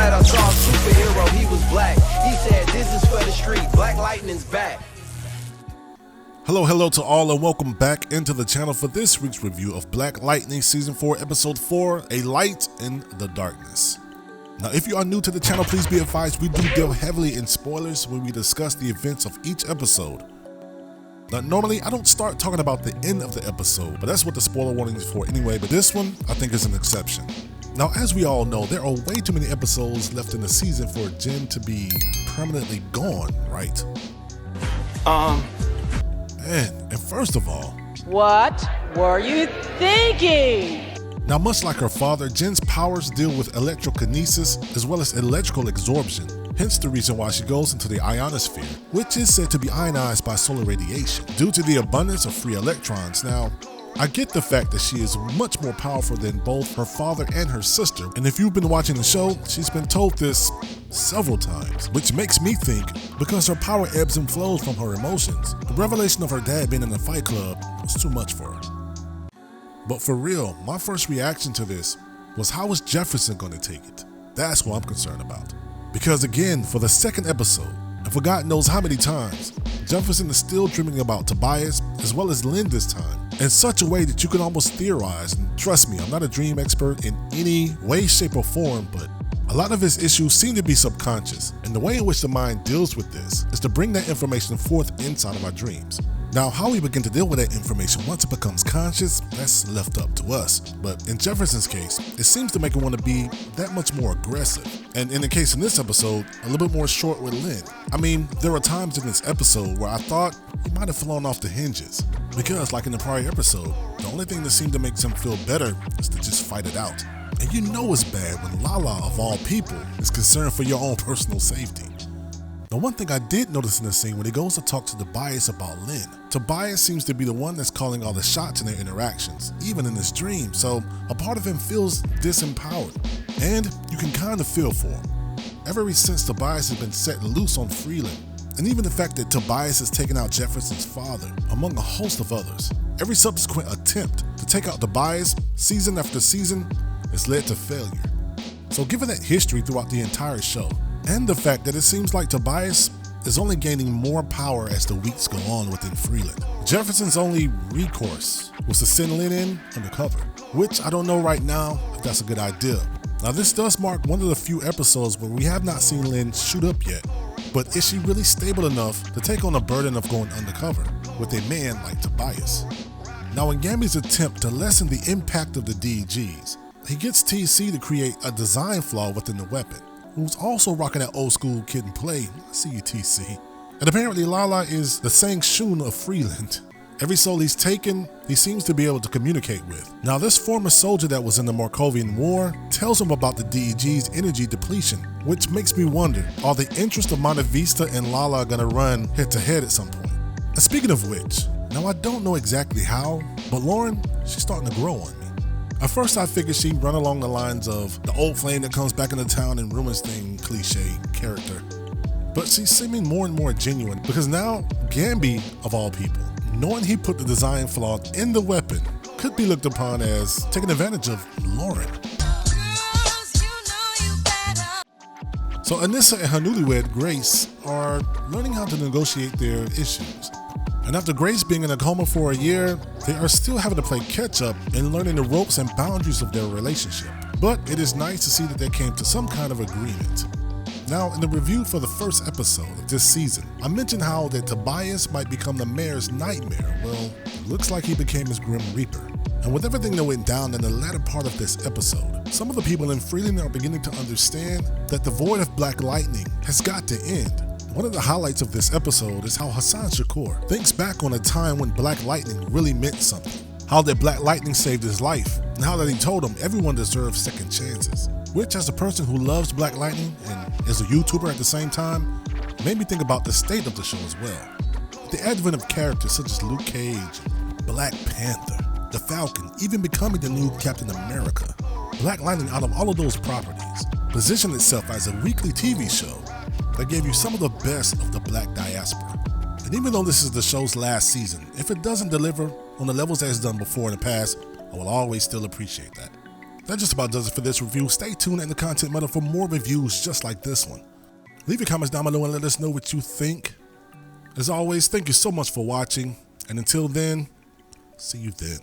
night I saw a superhero, he was black. He said, this is for the street, Black Lightning's back. Hello to all and welcome back into the channel for this week's review of Black Lightning Season 4, Episode 4, A Light in the Darkness. Now, if you are new to the channel, please be advised we do deal heavily in spoilers when we discuss the events of each episode. Now, normally, I don't start talking about the end of the episode, but that's what the spoiler warning is for anyway, but this one, I think, is an exception. Now, as we all know, there are way too many episodes left in the season for Jen to be permanently gone, right? And first of all, what were you thinking? Now, much like her father, Jen's powers deal with electrokinesis as well as electrical absorption, hence the reason why she goes into the ionosphere, which is said to be ionized by solar radiation due to the abundance of free electrons. Now, I get the fact that she is much more powerful than both her father and her sister, and if you've been watching the show, she's been told this several times, which makes me think because her power ebbs and flows from her emotions, the revelation of her dad being in the Fight Club was too much for her. But for real, my first reaction to this was, how is Jefferson going to take it? That's what I'm concerned about. Because again, for the second episode, and for God knows how many times, Jefferson is still dreaming about Tobias as well as Lynn this time, in such a way that you can almost theorize, and trust me, I'm not a dream expert in any way, shape, or form, but a lot of his issues seem to be subconscious, and the way in which the mind deals with this is to bring that information forth inside of our dreams. Now, how we begin to deal with that information once it becomes conscious, that's left up to us. But in Jefferson's case, it seems to make him want to be that much more aggressive. And in the case in this episode, a little bit more short with Lynn. I mean, there were times in this episode where I thought he might have flown off the hinges. Because like in the prior episode, the only thing that seemed to make him feel better is to just fight it out. And you know it's bad when Lala, of all people, is concerned for your own personal safety. Now, one thing I did notice in the scene when he goes to talk to Tobias about Lynn, Tobias seems to be the one that's calling all the shots in their interactions, even in his dream, so a part of him feels disempowered. And you can kind of feel for him. Ever since Tobias has been set loose on Freeland, and even the fact that Tobias has taken out Jefferson's father, among a host of others, every subsequent attempt to take out Tobias, season after season, has led to failure. So given that history throughout the entire show, and the fact that it seems like Tobias is only gaining more power as the weeks go on within Freeland, Jefferson's only recourse was to send Lynn in undercover, which I don't know right now if that's a good idea. Now, this does mark one of the few episodes where we have not seen Lynn shoot up yet, but is she really stable enough to take on the burden of going undercover with a man like Tobias? Now, in Gambi's attempt to lessen the impact of the DGs, he gets TC to create a design flaw within the weapon, who's also rocking that old school kid and play. I see you, TC. And apparently Lala is the Sang Shun of Freeland. Every soul he's taken, he seems to be able to communicate with. Now, this former soldier that was in the Markovian War tells him about the DG's energy depletion, which makes me wonder, are the interests of Monte Vista and Lala gonna run head to head at some point? And speaking of which, now I don't know exactly how, but Lauren, she's starting to grow on me. At first I figured she'd run along the lines of the old flame that comes back into town and ruins things cliche character. But she's seeming more and more genuine because now Gambi, of all people, knowing he put the design flaw in the weapon, could be looked upon as taking advantage of Lauren. So Anissa and her newlywed Grace are learning how to negotiate their issues. And after Grace being in a coma for a year, they are still having to play catch up and learning the ropes and boundaries of their relationship. But it is nice to see that they came to some kind of agreement. Now, in the review for the first episode of this season, I mentioned how that Tobias might become the mayor's nightmare. Well, it looks like he became his Grim Reaper. And with everything that went down in the latter part of this episode, some of the people in Freeland are beginning to understand that the void of Black Lightning has got to end. One of the highlights of this episode is how Hassan Shakur thinks back on a time when Black Lightning really meant something. How that Black Lightning saved his life, and how that he told him everyone deserves second chances. Which, as a person who loves Black Lightning and is a YouTuber at the same time, made me think about the state of the show as well. The advent of characters such as Luke Cage, Black Panther, the Falcon, even becoming the new Captain America, Black Lightning, out of all of those properties, positioned itself as a weekly TV show that gave you some of the best of the Black diaspora. And even though this is the show's last season, if it doesn't deliver on the levels that it's done before in the past, I will always still appreciate that. That just about does it for this review. Stay tuned in the Content Meadow for more reviews just like this one. Leave your comments down below and let us know what you think. As always, thank you so much for watching, and until then, see you then.